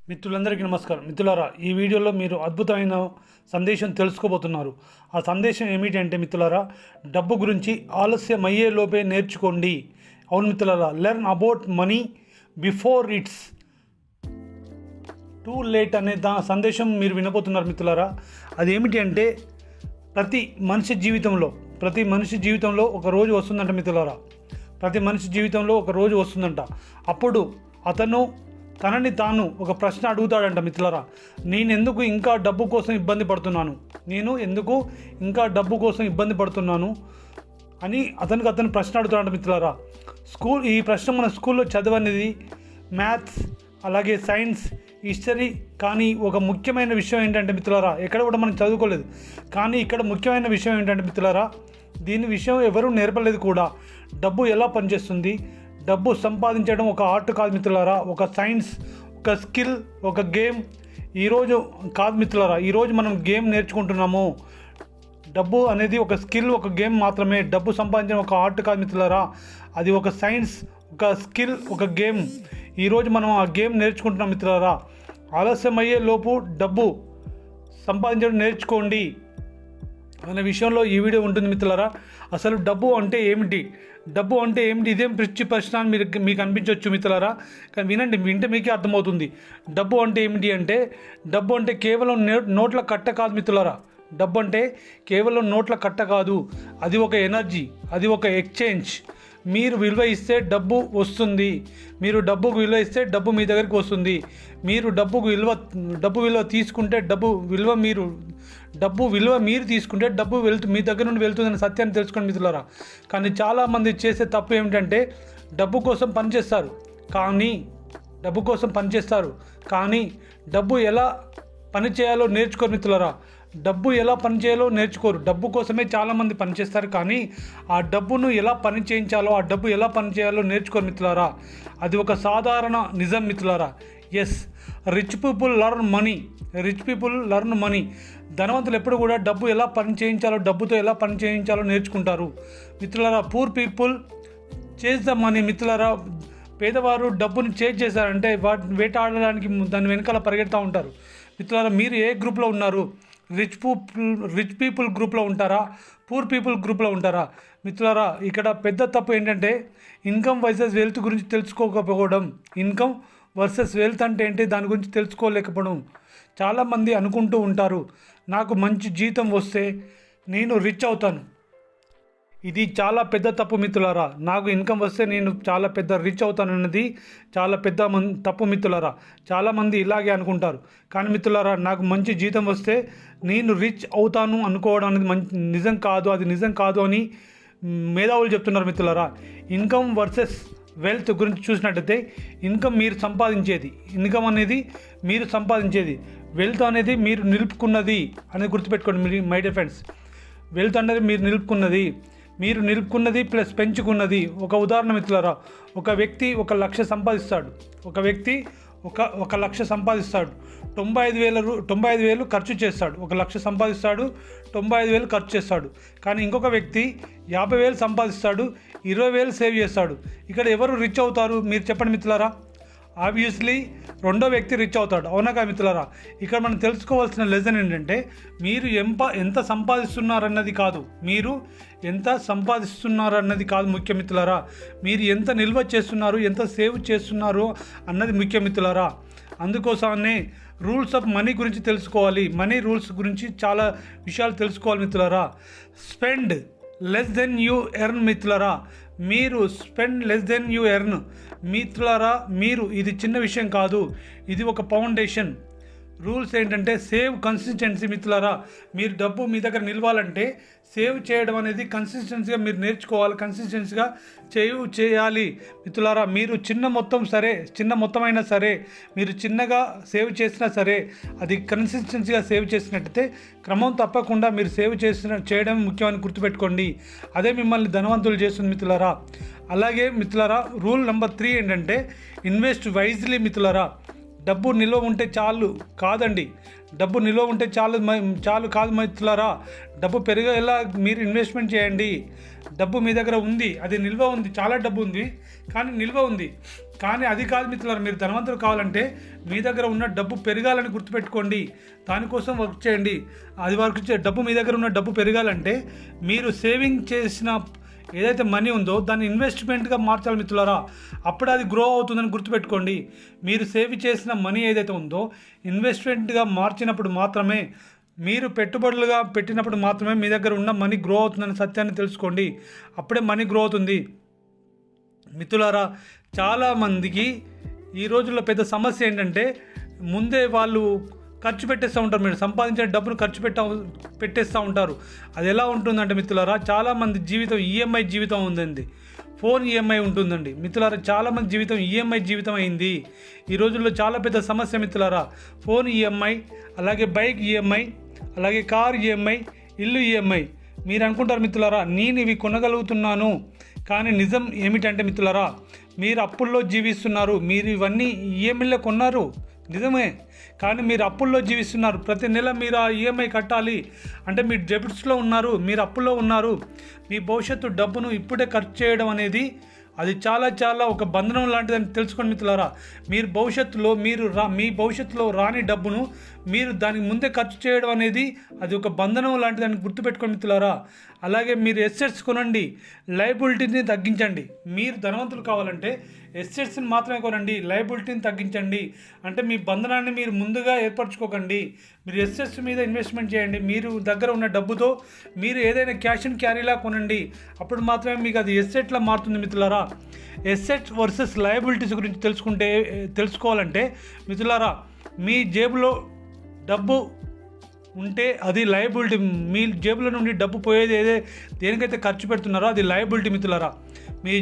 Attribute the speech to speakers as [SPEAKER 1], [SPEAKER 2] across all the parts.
[SPEAKER 1] మిత్రులందరికీ నమస్కారం. మిత్రులారా, ఈ వీడియోలో మీరు అద్భుతమైన సందేశం తెలుసుకోబోతున్నారు. ఆ సందేశం ఏమిటి అంటే మిత్రులారా, డబ్బు గురించి ఆలస్యం అయ్యే లోపే నేర్చుకోండి. అవును మిత్రులారా, learn about money before it's too late అనే సందేశం మీరు వినబోతున్నారు మిత్రులారా. అదేమిటి అంటే ప్రతి మనిషి జీవితంలో ఒక రోజు వస్తుందంట మిత్రులారా. ప్రతి మనిషి జీవితంలో ఒక రోజు వస్తుందంట. అప్పుడు అతను తనని తాను ఒక ప్రశ్న అడుగుతాడంట మిత్రులారా, నేను ఎందుకు ఇంకా డబ్బు కోసం ఇబ్బంది పడుతున్నాను అని అతను ప్రశ్న అడుగుతాడంట మిత్రులారా. ఈ ప్రశ్న మన స్కూల్లో చదవనేది మ్యాథ్స్, అలాగే సైన్స్, హిస్టరీ. కానీ ఒక ముఖ్యమైన విషయం ఏంటంటే మిత్రులారా, ఎక్కడ కూడా మనం చదువుకోలేదు. కానీ ఇక్కడ ముఖ్యమైన విషయం ఏంటంటే మిత్రులారా, దీని విషయం ఎవరూ నేర్పలేదు కూడా. డబ్బు ఎలా పనిచేస్తుంది, డబ్బు సంపాదించడం ఒక ఆర్ట్ కాదు మిత్రులారా, ఒక సైన్స్, ఒక స్కిల్, ఒక గేమ్. ఈరోజు కాదు మిత్రులారా, ఈరోజు మనం గేమ్ నేర్చుకుంటున్నాము. డబ్బు అనేది ఒక స్కిల్, ఒక గేమ్ మాత్రమే. డబ్బు సంపాదించడం ఒక ఆర్ట్ కాదు మిత్రులారా, అది ఒక సైన్స్, ఒక స్కిల్, ఒక గేమ్. ఈరోజు మనం ఆ గేమ్ నేర్చుకుంటున్నాం మిత్రులారా. ఆలస్యం అయ్యే లోపు డబ్బు సంపాదించడం నేర్చుకోండి అనే విషయంలో ఈ వీడియో ఉంటుంది మిత్రులారా. అసలు డబ్బు అంటే ఏమిటి, ఇదేం పిచ్చి ప్రశ్న అని మీకు అనిపించవచ్చు మిత్రులారా. కానీ వింటే మీకే అర్థమవుతుంది. డబ్బు అంటే ఏమిటి అంటే, డబ్బు అంటే కేవలం నోట్ల కట్ట కాదు మిత్రులారా. డబ్బు అంటే కేవలం నోట్ల కట్ట కాదు, అది ఒక ఎనర్జీ, అది ఒక ఎక్స్చేంజ్. మీరు విలువ ఇస్తే డబ్బు వస్తుంది, మీరు డబ్బుకు విలువ ఇస్తే డబ్బు మీ దగ్గరికి వస్తుంది. మీరు డబ్బు విలువ తీసుకుంటే డబ్బు విలువ మీరు తీసుకుంటే డబ్బు మీ దగ్గర నుండి వెళ్తుందనే సత్యాన్ని తెలుసుకోండి మిత్రులారా. కానీ చాలామంది చేసే తప్పు ఏమిటంటే, డబ్బు కోసం పనిచేస్తారు కానీ డబ్బు ఎలా పని చేయాలో నేర్చుకోరు మిత్రులారా. డబ్బు ఎలా పని చేయాలో నేర్చుకోరు. డబ్బు కోసమే చాలామంది పనిచేస్తారు, కానీ ఆ డబ్బును ఎలా పని చేయించాలో, ఆ డబ్బు ఎలా పని చేయాలో నేర్చుకోరు మిత్రులారా. అది ఒక సాధారణ నిజం మిత్రులారా. Yes, rich people learn money. ధనవంతులు ఎప్పుడు కూడా డబ్బు ఎలా పని చేయించాలో, డబ్బుతో ఎలా పని చేయించాలో నేర్చుకుంటారు మిత్రులారా. Poor people chase the money మిత్రులారా. పేదవారు డబ్బుని చేజ్ చేశారంటే వేటాడడానికి దాని వెనకాల పరిగెడుతూ ఉంటారు మిత్రులారా. మీరు ఏ గ్రూప్లో ఉన్నారు? రిచ్ పీపుల్ గ్రూప్లో ఉంటారా, పూర్ పీపుల్ గ్రూప్లో ఉంటారా మిత్రులారా? ఇక్కడ పెద్ద తప్పు ఏంటంటే, ఇన్కమ్ వర్సెస్ వెల్త్ గురించి తెలుసుకోకపోవడం. ఇన్కమ్ వర్సెస్ వెల్త్ అంటే ఏంటి, దాని గురించి తెలుసుకోలేకపోవడం. చాలామంది అనుకుంటూ ఉంటారు, నాకు మంచి జీతం వస్తే నేను రిచ్ అవుతాను. ఇది చాలా పెద్ద తప్పు మిత్రులారా. నాకు ఇన్కమ్ వస్తే నేను చాలా పెద్ద రిచ్ అవుతాను అన్నది చాలా పెద్ద తప్పు మిత్రులారా. చాలామంది ఇలాగే అనుకుంటారు. కానీ మిత్రులారా, నాకు మంచి జీతం వస్తే నేను రిచ్ అవుతాను అనుకోవడం అనేది నిజం కాదు, అది నిజం కాదు అని మేధావులు చెప్తున్నారు మిత్రులారా. ఇన్కమ్ వర్సెస్ వెల్త్ గురించి చూసినట్టయితే, ఇన్కమ్ అనేది మీరు సంపాదించేది, వెల్త్ అనేది మీరు నిలుపుకున్నది అనేది గుర్తుపెట్టుకోండి మై డియర్ ఫ్రెండ్స్. వెల్త్ అనేది మీరు నిలుపుకున్నది ప్లస్ పెంచుకున్నది. ఒక ఉదాహరణ మిత్రులారా, ఒక వ్యక్తి 1 లక్ష సంపాదిస్తాడు. 95,000 ఖర్చు చేస్తాడు. 1 లక్ష సంపాదిస్తాడు, 95,000 ఖర్చు చేస్తాడు. కానీ ఇంకొక వ్యక్తి 50,000 సంపాదిస్తాడు, 20,000 సేవ్ చేస్తాడు. ఇక్కడ ఎవరు రిచ్ అవుతారు మీరు చెప్పండి మిత్రులారా? ఆబ్వియస్లీ రెండో వ్యక్తి రిచ్ అవుతాడు. అవునా కాదు మిత్రులారా? ఇక్కడ మనం తెలుసుకోవాల్సిన లెసన్ ఏంటంటే, మీరు ఎంత సంపాదిస్తున్నారన్నది కాదు ముఖ్య మిత్రులారా. మీరు ఎంత నిల్వ చేస్తున్నారు, ఎంత సేవ్ చేస్తున్నారు అన్నది ముఖ్య మిత్రులారా. అందుకోసమే రూల్స్ ఆఫ్ మనీ గురించి తెలుసుకోవాలి. మనీ రూల్స్ గురించి చాలా విషయాలు తెలుసుకోవాలి మిత్రులారా. Spend less than you earn మిత్రులారా. మీరు spend less than you earn మిత్రులారా. ఇది చిన్న విషయం కాదు, ఇది ఒక ఫౌండేషన్. రూల్స్ ఏంటంటే, సేవ్ కన్సిస్టెన్సీ మిత్రులారా. మీరు డబ్బు మీ దగ్గర నిలవాలంటే సేవ్ చేయడం అనేది కన్సిస్టెన్సీగా మీరు నేర్చుకోవాలి, కన్సిస్టెన్సీగా చేయాలి మిత్రులారా. మీరు చిన్న మొత్తం అయినా సరే, మీరు చిన్నగా సేవ్ చేసినా సరే, అది కన్సిస్టెన్సీగా సేవ్ చేసినట్టయితే క్రమం తప్పకుండా మీరు చేయడం ముఖ్యమని గుర్తుపెట్టుకోండి. అదే మిమ్మల్ని ధనవంతులు చేస్తుంది మిత్రులారా. అలాగే మిత్రులారా, రూల్ నెంబర్ 3 ఏంటంటే, ఇన్వెస్ట్ వైజ్లీ మిత్రులారా. డబ్బు నిల్వ ఉంటే చాలు కాదండి, చాలు కాదు మిత్రులారా. డబ్బు పెరిగేలా మీరు ఇన్వెస్ట్మెంట్ చేయండి. డబ్బు మీ దగ్గర ఉంది, అది నిల్వ ఉంది, చాలా డబ్బు ఉంది కానీ నిల్వ ఉంది. కానీ అది కాదు మిత్రులారా, మీరు ధనవంతులు కావాలంటే మీ దగ్గర ఉన్న డబ్బు పెరగాలని గుర్తుపెట్టుకోండి. దానికోసం వర్క్ చేయండి. అది వర్క్ డబ్బు మీ దగ్గర ఉన్న డబ్బు పెరగాలంటే మీరు సేవింగ్ చేసిన ఏదైతే మనీ ఉందో దాన్ని ఇన్వెస్ట్మెంట్గా మార్చాలి మిత్రులారా. అప్పుడు అది గ్రో అవుతుందని గుర్తుపెట్టుకోండి. మీరు సేవ్ చేసిన మనీ ఏదైతే ఉందో ఇన్వెస్ట్మెంట్గా మార్చినప్పుడు మాత్రమే, మీరు పెట్టుబడులుగా పెట్టినప్పుడు మాత్రమే మీ దగ్గర ఉన్న మనీ గ్రో అవుతుందని సత్యాన్ని తెలుసుకోండి. అప్పుడే మనీ గ్రో అవుతుంది మిత్రులారా. చాలామందికి ఈ రోజుల్లో పెద్ద సమస్య ఏంటంటే ముందే వాళ్ళు ఖర్చు పెట్టేస్తూ ఉంటారు. మీరు సంపాదించిన డబ్బును పెట్టేస్తూ ఉంటారు. అది ఎలా ఉంటుందంటే మిత్రులారా, చాలామంది జీవితం ఈఎంఐ జీవితం ఉందండి. ఫోన్ ఈఎంఐ ఉంటుందండి మిత్రులారా. చాలామంది జీవితం ఈఎంఐ జీవితం అయింది. ఈ రోజుల్లో చాలా పెద్ద సమస్య మిత్రులారా. ఫోన్ ఈఎంఐ, అలాగే బైక్ ఈఎంఐ, అలాగే కార్ ఈఎంఐ, ఇల్లు ఈఎంఐ. మీరు అనుకుంటారు మిత్రులారా నేను ఇవి కొనగలుగుతున్నాను, కానీ నిజం ఏమిటంటే మిత్రులారా మీరు అప్పుల్లో జీవిస్తున్నారు. మీరు ఇవన్నీ ఈఎంఐలో కొన్నారు నిజమే, కానీ మీరు అప్పుల్లో జీవిస్తున్నారు. ప్రతి నెల మీరు ఆ ఈఎంఐ కట్టాలి అంటే మీరు డెబిట్స్లో ఉన్నారు, మీరు అప్పుల్లో ఉన్నారు. మీ భవిష్యత్తు డబ్బును ఇప్పుడే ఖర్చు చేయడం అనేది అది చాలా చాలా ఒక బంధనం లాంటిదని తెలుసుకోండి మిత్రులారా. మీరు భవిష్యత్తులో మీ భవిష్యత్తులో రాని డబ్బును మీరు దానికి ముందే ఖర్చు చేయడం అనేది అది ఒక బంధనం లాంటిదని గుర్తుపెట్టుకోండి మిత్రులారా. అలాగే మీరు ఎస్సెట్స్ కొనండి, లయబిలిటీని తగ్గించండి. మీరు ధనవంతులు కావాలంటే ఎస్సెట్స్ని మాత్రమే కొనండి, లయబిలిటీని తగ్గించండి. అంటే మీ బంధనాన్ని మీరు ముందుగా ఏర్పరచుకోకండి. మీరు ఎస్సెట్స్ మీద ఇన్వెస్ట్మెంట్ చేయండి. మీరు దగ్గర ఉన్న డబ్బుతో మీరు ఏదైనా క్యాష్ అండ్ క్యారీలా కొనండి. అప్పుడు మాత్రమే మీకు అది ఎస్సెట్లా మారుతుంది మిత్రులారా. ఎస్సెట్స్ వర్సెస్ లయబిలిటీస్ గురించి తెలుసుకోవాలంటే మిత్రులారా, మీ జేబులో డబ్బు ఉంటే అది లయబిలిటీ. మీ జేబులో నుండి డబ్బు పోయేది దేనికైతే ఖర్చు పెడుతున్నారో అది లయబిలిటీ మిత్రులారా. మీ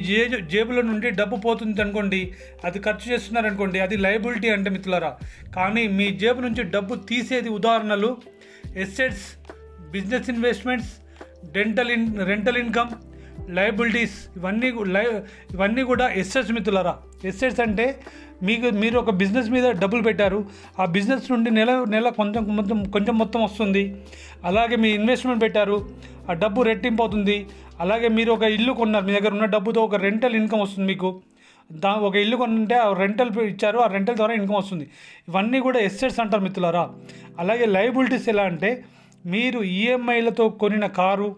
[SPEAKER 1] జేబులో నుండి డబ్బు పోతుంది అనుకోండి, అది ఖర్చు చేస్తున్నారనుకోండి, అది లయబిలిటీ అంటే మిత్రులారా. కానీ మీ జేబు నుంచి డబ్బు తీసేది ఉదాహరణలు assets, business investments, rental income, liabilities. ఇవన్నీ కూడా ఎస్సెట్స్ మిత్రులారా. ఎస్సెట్స్ అంటే మీరు ఒక బిజినెస్ మీద డబ్బులు పెట్టారు, ఆ బిజినెస్ నుండి నెల కొంచెం మొత్తం వస్తుంది. అలాగే మీ ఇన్వెస్ట్మెంట్ పెట్టారు, ఆ డబ్బు రెట్టింపు అవుతుంది. అలాగే మీరు ఒక ఇల్లు కొన్నారు, మీ దగ్గర ఉన్న డబ్బుతో ఒక రెంటల్ ఇన్కమ్ వస్తుంది. మీకు ఒక ఇల్లు కొనుంటే ఆ రెంటల్ ఇచ్చారు, ఆ రెంటల్ ద్వారా ఇన్కమ్ వస్తుంది. ఇవన్నీ కూడా ఎస్సెట్స్ అంటారు మిత్రులారా. అలాగే లయబిలిటీస్ ఎలా అంటే మీరు ఈఎంఐలతో కొనిన కారు,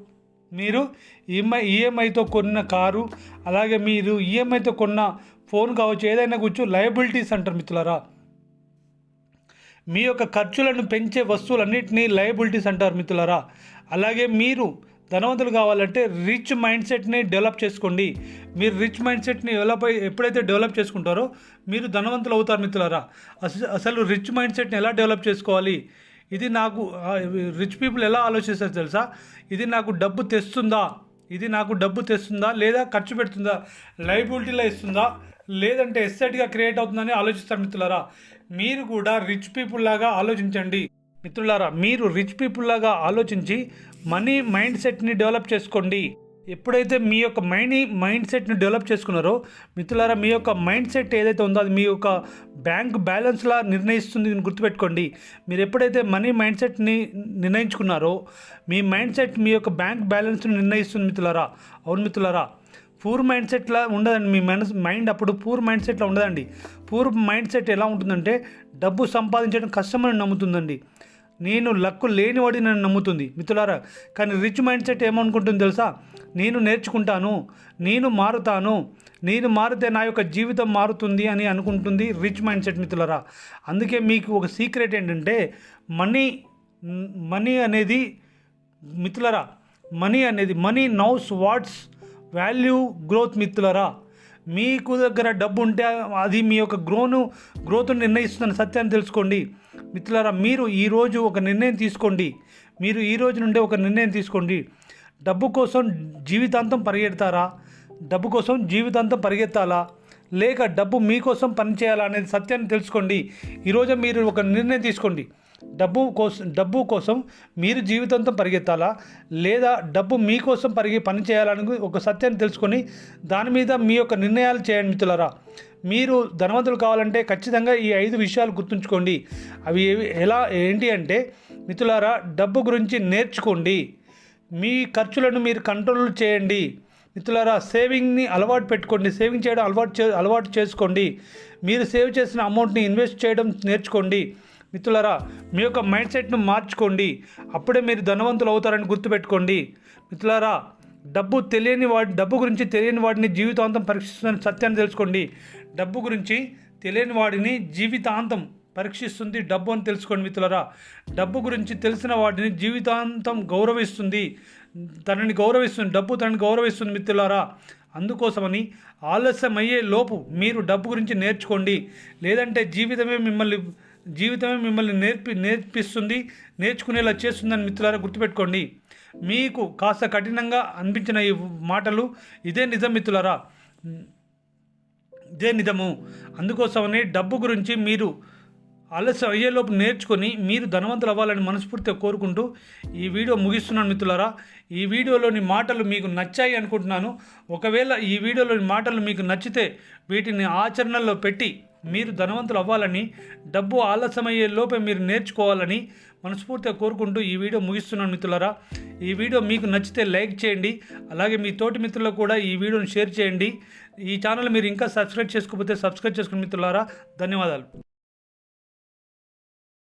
[SPEAKER 1] ఈఎంఐతో కొన్న కారు, అలాగే మీరు ఈఎంఐతో కొన్న ఫోన్ కావచ్చు, ఏదైనా కూర్చో లయబిలిటీస్ అంటారు మిత్రులారా. మీ యొక్క ఖర్చులను పెంచే వస్తువులన్నింటినీ లయబిలిటీస్ అంటారు మిత్రులారా. అలాగే మీరు ధనవంతులు కావాలంటే రిచ్ మైండ్ సెట్ని డెవలప్ చేసుకోండి. మీరు రిచ్ మైండ్ సెట్ని ఎప్పుడైతే డెవలప్ చేసుకుంటారో మీరు ధనవంతులు అవుతారు మిత్రులారా. అసలు రిచ్ మైండ్ సెట్ని ఎలా డెవలప్ చేసుకోవాలి, ఇది నాకు రిచ్ పీపుల్ ఎలా ఆలోచిస్తారు తెలుసా? ఇది నాకు డబ్బు తెస్తుందా లేదా ఖర్చు పెడుతుందా, లయబిలిటీలో ఇస్తుందా లేదంటే ఎస్సెట్గా క్రియేట్ అవుతుందని ఆలోచిస్తారు మిత్రులారా. మీరు కూడా రిచ్ పీపుల్ లాగా ఆలోచించండి మిత్రులారా. మీరు రిచ్ పీపుల్ లాగా ఆలోచించి మనీ మైండ్ సెట్ని డెవలప్ చేసుకోండి. ఎప్పుడైతే మీ యొక్క మైండ్ సెట్ని డెవలప్ చేసుకున్నారో మిత్రులారా, మీ యొక్క మైండ్ సెట్ ఏదైతే ఉందో అది మీ యొక్క బ్యాంక్ బ్యాలెన్స్లా నిర్ణయిస్తుంది అని గుర్తుపెట్టుకోండి. మీరు ఎప్పుడైతే మనీ మైండ్ సెట్ని నిర్ణయించుకున్నారో మీ మైండ్ సెట్ మీ యొక్క బ్యాంక్ బ్యాలెన్స్ని నిర్ణయిస్తుంది మిత్రులారా. అవును మిత్రులారా, పూర్ మైండ్ సెట్లా ఉండదండి. మీ మైండ్ అప్పుడు పూర్ మైండ్ సెట్లా ఉండదండి. పూర్ మైండ్ సెట్ ఎలా ఉంటుందంటే డబ్బు సంపాదించడం కష్టమని నమ్ముతుందండి. నేను లక్కు లేనివాడి నన్ను నమ్ముతుంది మిత్రులారా. కానీ రిచ్ మైండ్ సెట్ ఏమనుకుంటుంది తెలుసా? నేను నేర్చుకుంటాను, నేను మారితే నా యొక్క జీవితం మారుతుంది అని అనుకుంటుంది రిచ్ మైండ్ సెట్ మిత్రులారా. అందుకే మీకు ఒక సీక్రెట్ ఏంటంటే మనీ అనేది మిత్రులారా, మనీ నౌస్ వాట్స్ వాల్యూ గ్రోత్ మిత్రులారా. మీకు దగ్గర డబ్బు ఉంటే అది మీ యొక్క గ్రోత్ను నిర్ణయిస్తున్న సత్యాన్ని తెలుసుకోండి మిత్రులారా. మీరు ఈరోజు ఒక నిర్ణయం తీసుకోండి. డబ్బు కోసం జీవితాంతం పరిగెత్తాలా లేక డబ్బు మీకోసం పనిచేయాలా అనేది సత్యాన్ని తెలుసుకోండి. ఈరోజు మీరు ఒక నిర్ణయం తీసుకోండి. డబ్బు కోసం మీరు జీవితంతో పరిగెత్తాలా లేదా డబ్బు మీకోసం పని చేయాలని ఒక సత్యాన్ని తెలుసుకొని దాని మీద మీ యొక్క నిర్ణయాలు చేయండి మిత్రులారా. మీరు ధనవంతులు కావాలంటే ఖచ్చితంగా ఈ 5 విషయాలు గుర్తుంచుకోండి. అవి ఏంటి అంటే మిత్రులారా, డబ్బు గురించి నేర్చుకోండి, మీ ఖర్చులను మీరు కంట్రోల్ చేయండి, మిత్రులారా, సేవింగ్ని అలవాటు పెట్టుకోండి. సేవింగ్ చేయడం అలవాటు చేసుకోండి. మీరు సేవ్ చేసిన అమౌంట్ని ఇన్వెస్ట్ చేయడం నేర్చుకోండి. మిత్రులారా, మీ యొక్క మైండ్ సెట్ను మార్చుకోండి. అప్పుడే మీరు ధనవంతులు అవుతారని గుర్తుపెట్టుకోండి. మిత్రులారా, డబ్బు గురించి తెలియని వాడిని జీవితాంతం పరీక్షిస్తున్న సత్యాన్ని తెలుసుకోండి. డబ్బు గురించి తెలియని వాడిని జీవితాంతం పరీక్షిస్తుంది డబ్బు అని తెలుసుకోండి. మిత్రులారా, డబ్బు గురించి తెలిసిన వాడిని జీవితాంతం గౌరవిస్తుంది. డబ్బు తనని గౌరవిస్తుంది. మిత్రులారా, అందుకోసమని ఆలస్యం అయ్యే లోపు మీరు డబ్బు గురించి నేర్చుకోండి. లేదంటే జీవితమే మిమ్మల్ని నేర్పిస్తుంది, నేర్చుకునేలా చేస్తుందని మిత్రులారా గుర్తుపెట్టుకోండి. మీకు కాస్త కఠినంగా అనిపించిన ఈ మాటలు ఇదే నిజం మిత్రులారా, ఇదే నిజము. అందుకోసమని డబ్బు గురించి మీరు ఆలస్యం అయ్యేలోపు నేర్చుకొని మీరు ధనవంతులు అవ్వాలని మనస్ఫూర్తిగా కోరుకుంటూ ఈ వీడియో ముగిస్తున్నాను మిత్రులారా. ఈ వీడియోలోని మాటలు మీకు నచ్చాయి అనుకుంటున్నాను. ఒకవేళ ఈ వీడియోలోని మాటలు మీకు నచ్చితే వీటిని ఆచరణలో పెట్టి మీరు ధనవంతులు అవ్వాలని, డబ్బు ఆలస్యమయ్యే లోపే మీరు నేర్చుకోవాలని మనస్ఫూర్తిగా కోరుకుంటూ ఈ వీడియో ముగిస్తున్నాను మిత్రులారా. ఈ వీడియో మీకు నచ్చితే లైక్ చేయండి. అలాగే మీ తోటి మిత్రులకు కూడా ఈ వీడియోని షేర్ చేయండి. ఈ ఛానల్ మీరు ఇంకా సబ్స్క్రైబ్ చేసుకోకపోతే సబ్స్క్రైబ్ చేసుకోండి మిత్రులారా. ధన్యవాదాలు.